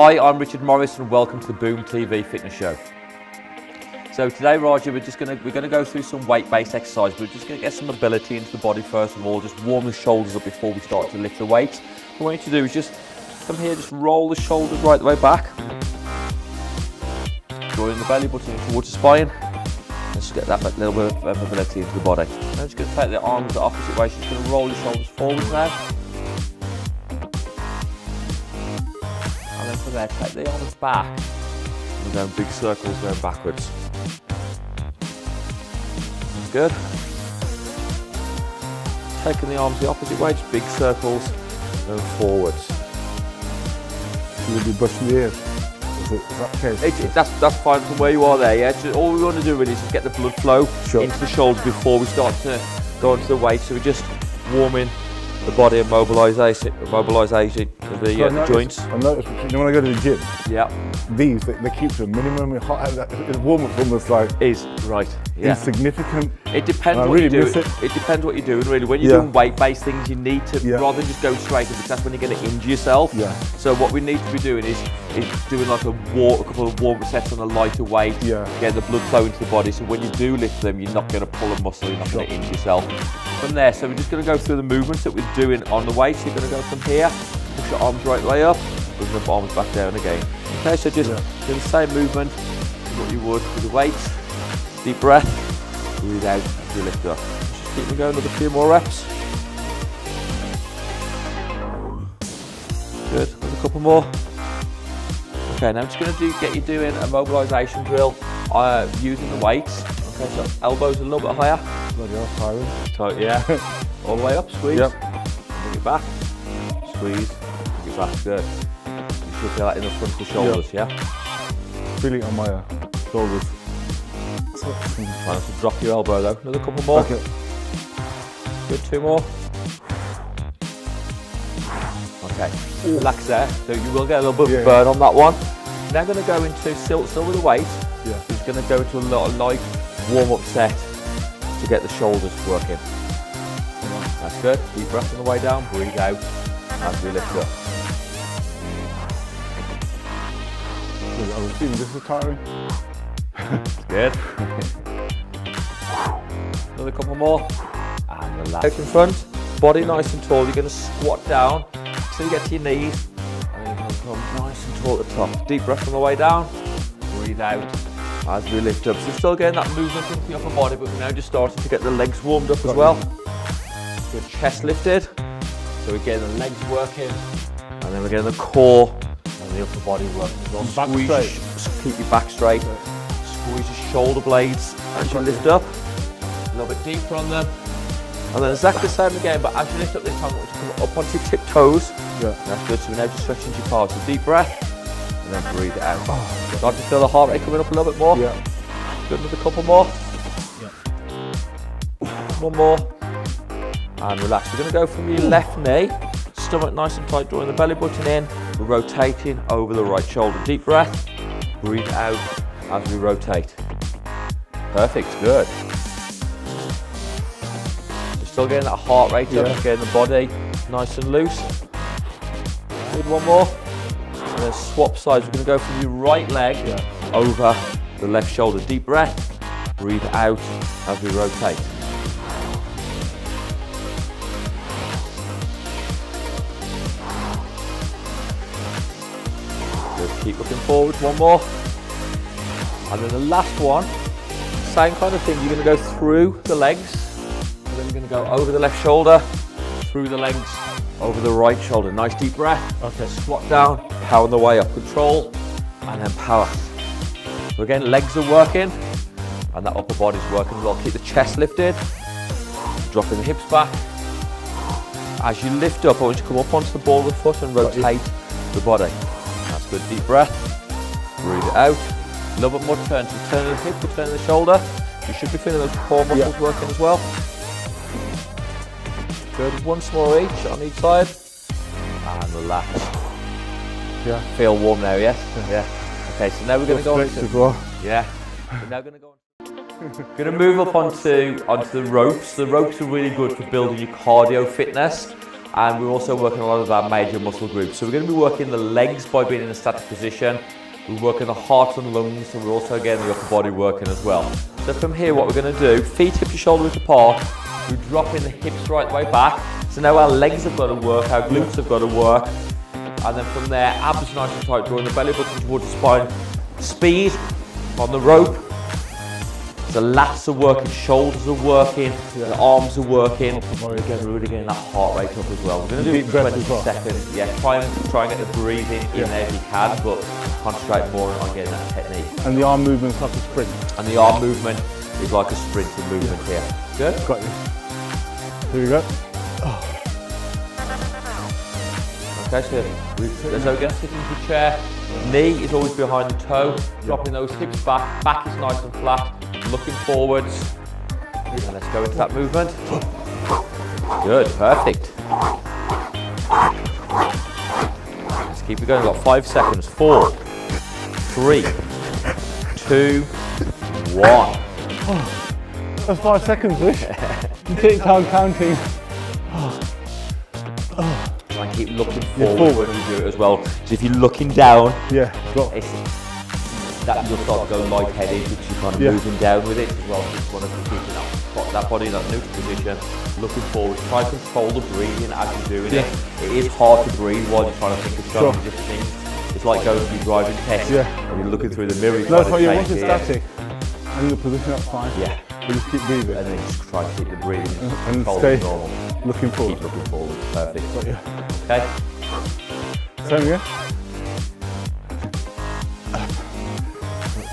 Hi, I'm Richard Morrison and welcome to the Boom TV Fitness Show. So today, Roger, we're gonna go through some weight-based exercise. We're just gonna get some mobility into the body first of all, just warm the shoulders up before we start to lift the weights. What I want you to do is just come here, just roll the shoulders right the way back. Drawing the belly button towards the spine. Let's get that little bit of mobility into the body. Now just going to take the arms the opposite way, so just going to roll your shoulders forwards now. And then from there, take the arms back. And going big circles going backwards. Good. Taking the arms the opposite way, just big circles going forwards. You'll be brushing the ears. Is that the case? That's fine from where you are there, yeah. Just, all we want to do really is just get the blood flow into the shoulders before we start to go onto the weight. So we're just warming the body and mobilisation of the joints. I noticed, you know, when I go to the gym, yeah, these they keep to a minimum. The warm-up almost like insignificant. It depends what you do. It depends what you're doing really. When you're doing weight-based things, you need to rather than just go straight in, because that's when you're going to injure yourself. Yeah. So what we need to be doing is doing like a couple of warm sets on a lighter weight. Yeah. Getting the blood flow into the body. So when you do lift them, you're not going to pull a muscle. You're not going to injure yourself. From there, so we're just going to go through the movements that we're doing on the weight. So you're going to go from here, push your arms right the way up, bring the arms back down again. Okay, so just do the same movement as what you would with the weights. Deep breath, breathe out as you lift up. Just keep going another few more reps. Good, another couple more. Okay, now I'm just going to get you doing a mobilisation drill using the weights. Okay, so elbows a little bit higher. Tight, yeah. All the way up, squeeze. Yep. Bring it back. Squeeze. Bring it back. Good. You should feel that in the front of the shoulders, yeah? Feeling on my shoulders. Try to drop your elbow though. Another couple more. Okay. Good, two more. Okay. Relax there. So you will get a little bit of burn on that one. Now I'm going to go into still with the weight. Yeah. Just going to go into a little light warm-up set to get the shoulders working. That's good. Deep breath on the way down, breathe out as we lift up. I was feeling this is tiring. Good. Another couple more. And relax. Out in front, body nice and tall. You're going to squat down till you get to your knees. And then you're going to come nice and tall at the top. Deep breath on the way down, breathe out as we lift up. So we're still getting that movement into the upper body, but we're now just starting to get the legs warmed up as well. Good, chest lifted. So we're getting the legs working, and then we're getting the core and the upper body working as well. Squeeze, keep your back straight. Squeeze your shoulder blades as you lift up. A little bit deeper on them. And then exactly the same again, but as you lift up this time, I want you to come up onto your tiptoes. Yeah. That's good, so we're now just stretching your palms. So deep breath, and then breathe it out. Start to feel the heart rate coming up a little bit more. Yeah. Good, another couple more. Yeah. One more. And relax. We're going to go from your left knee, stomach nice and tight, drawing the belly button in. We're rotating over the right shoulder. Deep breath, breathe out as we rotate. Perfect, good. We're still getting that heart rate up, getting the body nice and loose. Good, one more. And then swap sides. We're going to go from your right leg over the left shoulder. Deep breath, breathe out as we rotate. Good. Keep looking forward. One more. And then the last one, same kind of thing. You're going to go through the legs, and then you're going to go over the left shoulder, through the legs, over the right shoulder. Nice deep breath. Okay. Squat down, power on the way up. Control, and then power. So again, legs are working, and that upper body's working as well. Keep the chest lifted, dropping the hips back. As you lift up, I want you to come up onto the ball of the foot and rotate the body. That's good. Deep breath. Breathe it out. A little bit more turn. So turn the hip, or turn the shoulder. You should be feeling those core muscles working as well. Good. Once more each on each side. And relax. Yeah. Feel warm now, yes? Yeah. Okay, so now we're going to go on to... We're now going to go on. Going to move up onto the ropes. The ropes are really good for building your cardio fitness. and we're also working a lot of our major muscle groups. So we're going to be working the legs by being in a static position. We're working the heart and lungs, and we're also getting the upper body working as well. So from here, what we're going to do, feet hip to shoulder width apart, we're dropping the hips right the way back. So now our legs have got to work, our glutes have got to work, and then from there, abs nice and tight, drawing the belly button towards the spine. Speed on the rope. The lats are working, shoulders are working, the arms are working. Again, we're really getting that heart rate up as well. We're going to do it for 20 seconds. Yeah, try and get the breathing in there if you can, but concentrate more on getting that technique. And the arm movement's like a sprint. And the arm movement is like a sprinting movement here. Good? Got you. Here we go. Okay, so again, sit into the chair. Knee is always behind the toe, dropping those hips back. Back is nice and flat, looking forwards. And let's go into that movement. Good, perfect. Let's keep it going. We've got 5 seconds. 4, 3, 2, 1. That's 5 seconds, Rich. You take time counting. Try and keep looking forward when you do it as well. So if you're looking down, drop. That you'll start to go light-headed, which you're kind of moving down with it as well. You just want to keep that body in that neutral position, looking forward. Try to control the breathing as you're doing it. It is hard to breathe while you're trying to think of so many different things. It's like going to your driving test and you're looking through the mirror. No, so you're watching static and the position, that's fine. Yeah. You just keep breathing. And then just try to keep the breathing and stay normal. Looking forward. Keep looking forward. Perfect. Got you. Okay. Same again.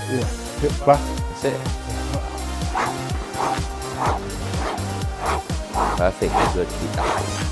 Yeah. Hip back. That's it. Perfect. Good. Keep that height.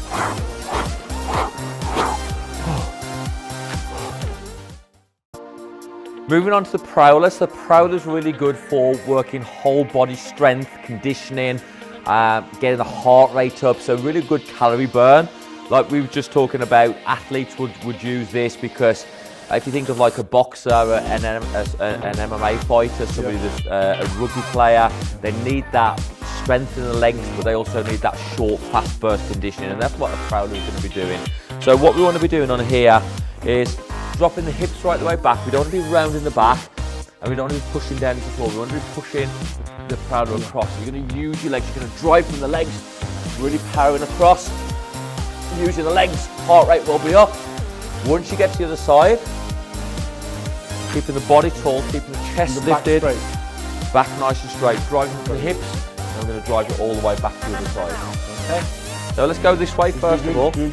Moving on to the prowler. So the prowler is really good for working whole body strength, conditioning, getting the heart rate up. So really good calorie burn. Like we were just talking about, athletes would use this because if you think of like a boxer, an MMA fighter, somebody that's a rugby player, they need that strength in the legs, but they also need that short, fast burst conditioning, and that's what the prowler is going to be doing. So what we want to be doing on here is dropping the hips right the way back. We don't want to be rounding the back, and we don't want to be pushing down into the floor. We want to be pushing the prowler across. You're going to use your legs. You're going to drive from the legs, really powering across. Using the legs, heart rate will be up. Once you get to the other side, keeping the body tall, keeping the chest lifted, back nice and straight, driving from the hips, and I'm going to drive it all the way back to the other side. Okay. So let's go this way first of all. So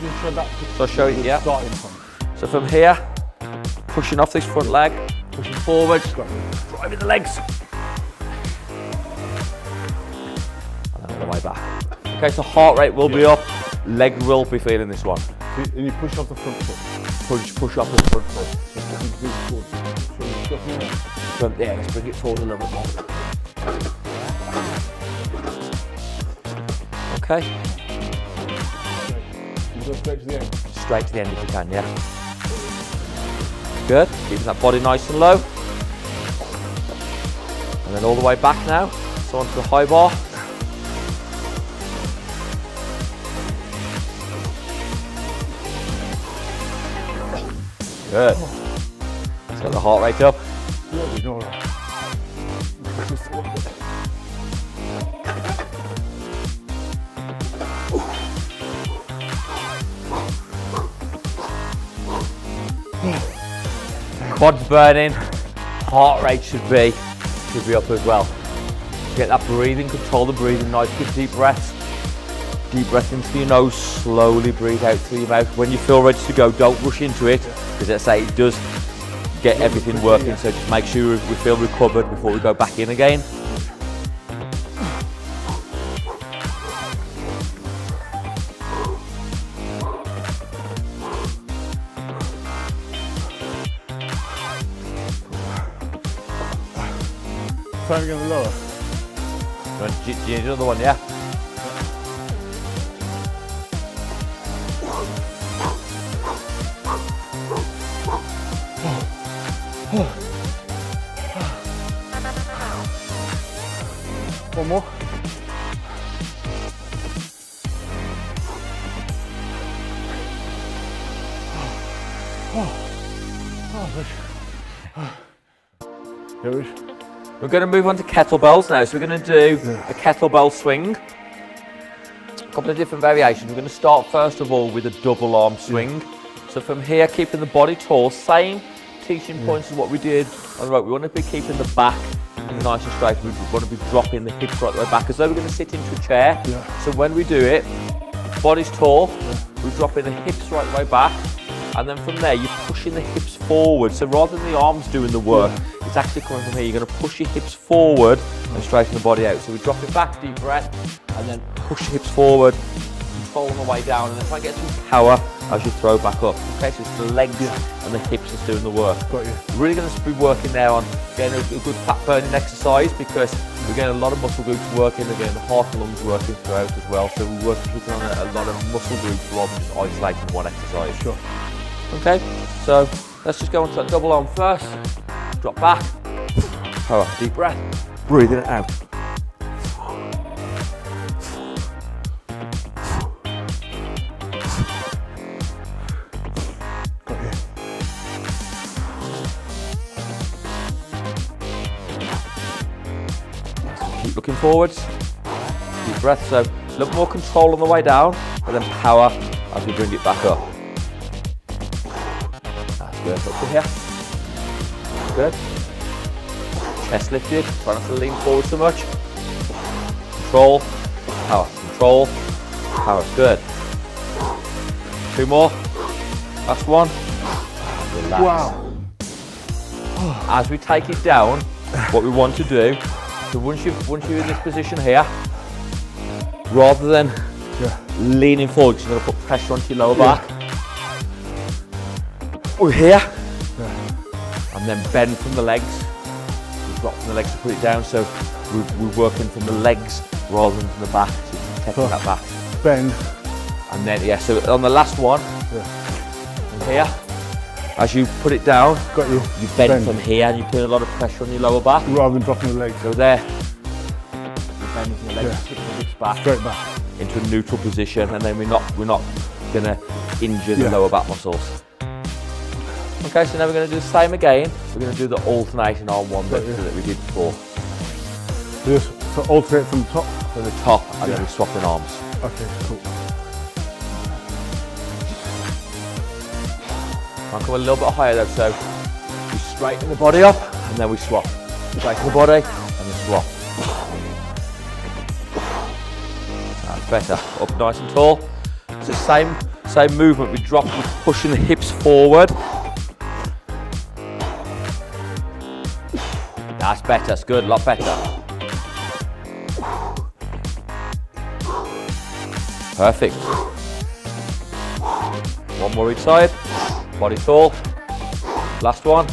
I'll show you. Yeah. So from here, pushing off this front leg, pushing forward, driving the legs, and then all the way back. Okay. So heart rate will be up. Leg will be feeling this one. And you push off the front foot. Push off the front foot. Yeah, let's bring it forward a little bit more. Okay. You go straight to the end. Straight to the end if you can, yeah. Good. Keeping that body nice and low. And then all the way back now. So onto the high bar. Good. Let's get the heart rate up. Yeah, we know that. Quads burning, heart rate should be up as well. Get that breathing, control the breathing, nice good deep breaths. Deep breath into your nose, slowly breathe out through your mouth. When you feel ready to go, don't rush into it, because let's say it does get everything working, so just make sure we feel recovered before we go back in again. Try again lower. Do you need another one, yeah? One more. We're going to move on to kettlebells now. So we're going to do a kettlebell swing. A couple of different variations. We're going to start first of all with a double arm swing. So from here, keeping the body tall, same teaching points as what we did on the rope. We want to be keeping the back nice and straight. We want to be dropping the hips right the way back as though we're going to sit into a chair. So when we do it, body's tall, we're dropping the hips right the way back, and then from there you're pushing the hips forward. So rather than the arms doing the work, it's actually coming from here. You're going to push your hips forward and straighten the body out. So we drop it back, deep breath, and then push your hips forward, controlling the way down, and then try and get some power as you throw back up. Okay, so it's the legs and the hips that's doing the work. Got you. We're really going to be working there on getting a good fat burning exercise, because we're getting a lot of muscle groups working, we're getting the heart and lungs working throughout as well. So we're working on a lot of muscle groups rather than just isolating one exercise. Sure. Okay, so let's just go on to that double arm first. Drop back, power, deep breath, breathing it out. Keep looking forwards, deep breath, so a little more control on the way down, but then power as we bring it back up. That's good, up to here. Good. Chest lifted, try not to lean forward so much. Control, power, good. 2 more, last one. Relax. Wow. As we take it down, what we want to do, so once you're in this position here, rather than leaning forward, you're going to put pressure onto your lower back. We're here, and then bend from the legs. We drop from the legs to put it down, so we're working from the legs rather than from the back, so you're taking that back. Bend. And then, so on the last one, from here, as you put it down, you bend from here and you put a lot of pressure on your lower back. Rather than dropping the legs. So there, you bend from the legs, put the hips back, straight back into a neutral position, and then we're not going to injure the lower back muscles. Okay, so now we're going to do the same again. We're going to do the alternating arm one that we did before. So alternate from the top? From the top, and then we're swapping arms. Okay, cool. I'll come a little bit higher though, so we straighten the body up, and then we swap. Straighten the body, and then swap. That's better. Up nice and tall. It's the same movement. We drop, we're pushing the hips forward. That's better, that's good, a lot better. Perfect. One more each side. Body tall. Last one.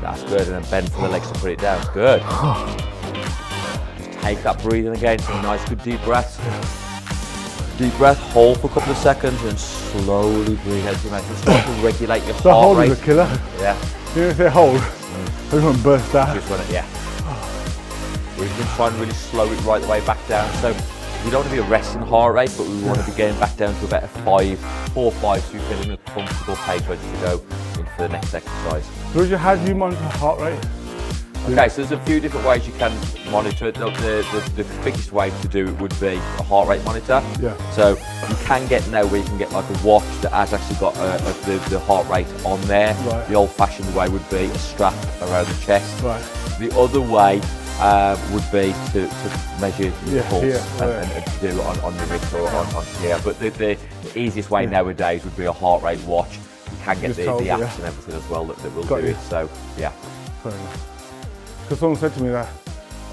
That's good, and then bend from the legs to put it down. Good. Just take that breathing again. Some nice, good deep breaths. Deep breath, hold for a couple of seconds, and slowly breathe out your mouth. Start to regulate your the heart hold rate. Is a killer. Yeah. You know, if they hold, I just want to burst out. Just want it, We're going to try and really slow it right the way back down. So we don't want to be a resting heart rate, but we want to be getting back down to about a 4 or 5, so you're feeling a comfortable pace ready to go into the next exercise. So how do you monitor heart rate? Okay, so there's a few different ways you can monitor it. The quickest way to do it would be a heart rate monitor. Yeah. So you can get now where you can get like a watch that has actually got the heart rate on there. Right. The old-fashioned way would be a strap around the chest. Right. The other way would be to measure your pulse and to do it on your wrist or on here. But the easiest way nowadays would be a heart rate watch. You can get the apps and everything as well that will do it. So yeah. Fair enough. Because someone said to me that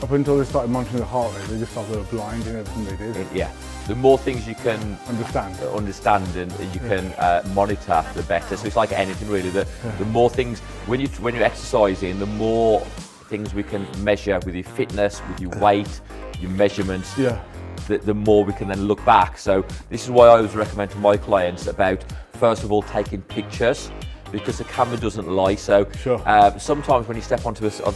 up until they started monitoring the heart rate, they just thought they were blind in everything they did. Yeah. The more things you can understand and you can monitor, the better. So it's like anything really. The more things when you're exercising, the more things we can measure with your fitness, with your weight, your measurements. Yeah. The more we can then look back. So this is why I always recommend to my clients about first of all taking pictures. because the camera doesn't lie. So Sure. sometimes when you step onto a set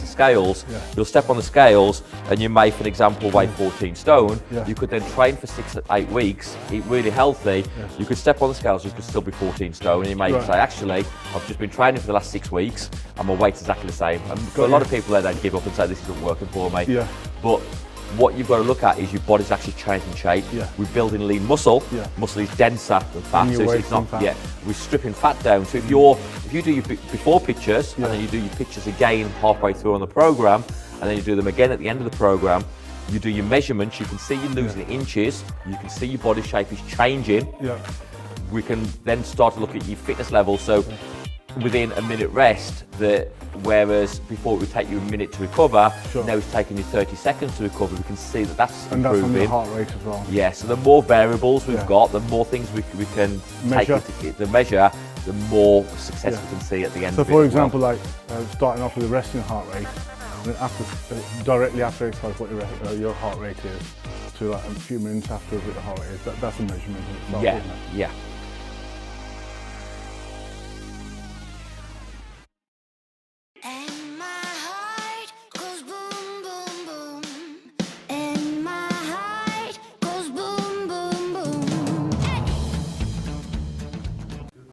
of scales, Yeah. you'll step on the scales and you may, for example, weigh 14 stone. Yeah. You could then train for 6 to 8 weeks, eat really healthy. Yes. You could step on the scales, you could still be 14 stone, and you may Right. say, actually, I've just been training for the last 6 weeks and my weight's exactly the same. And for a Got lot you. of people, they give up and say, this isn't working for me. Yeah. But what you've got to look at is your body's actually changing shape. Yeah. We're building lean muscle. Yeah. Muscle is denser than fat, And you're so it's wasting not. fat. Yeah, we're stripping fat down. So if you do your before pictures Yeah. and then you do your pictures again halfway through on the program, and then you do them again at the end of the program, you do your measurements. You can see you're losing inches. You can see your body shape is changing. Yeah. We can then start to look at your fitness level. So within a minute rest, whereas before it would take you a minute to recover, Sure. now it's taking you 30 seconds to recover. We can see that that's And that's on improving. the heart rate as well. Yeah, so the more variables we've Yeah. got, the more things we can Measure. take into the measure, the more success Yeah. we can see at the end So of it. for as well. example, like starting off with a resting heart rate, and then after, directly after exercise, what your heart rate is, to like a few minutes after what the heart rate is, that's a measurement in itself, Yeah, isn't it? yeah.